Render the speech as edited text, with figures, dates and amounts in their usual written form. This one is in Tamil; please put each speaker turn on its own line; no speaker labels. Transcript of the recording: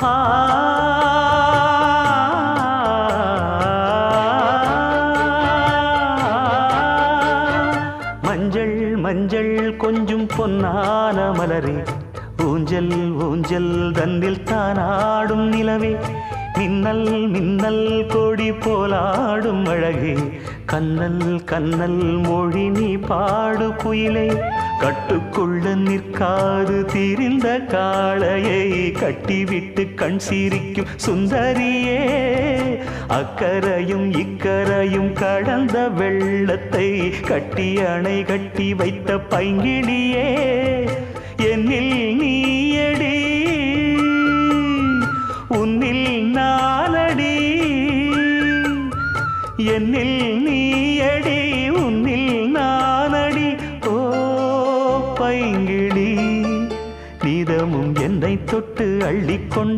ஆ மஞ்சள் மஞ்சள் கொஞ்சம் பொன்னான மலரே, ஊஞ்சல் ஊஞ்சல் தன்னில் தானாடும் நிலவே, மின்னல் மின்னல் கொடி போலாடும் அழகே, கண்ணல் கண்ணல் மொழி நீ பாடு குயிலே, கட்டுக்குள்ள நிற்காது திரிந்த காளையை கட்டிவிட்டு கண் சிரிக்கும் சுந்தரியே, அக்கரையும் இக்கரையும் கடந்த வெள்ளத்தை கட்டி அணை கட்டி வைத்த பைங்கிளியே, என்னில் நீயடி உன்னில் நானடி, என்னில் நீயடி உன்னில் நானடி. ஓ பைங்கிளி, நீதமும் என்னை தொட்டு அள்ளிக்கொண்டு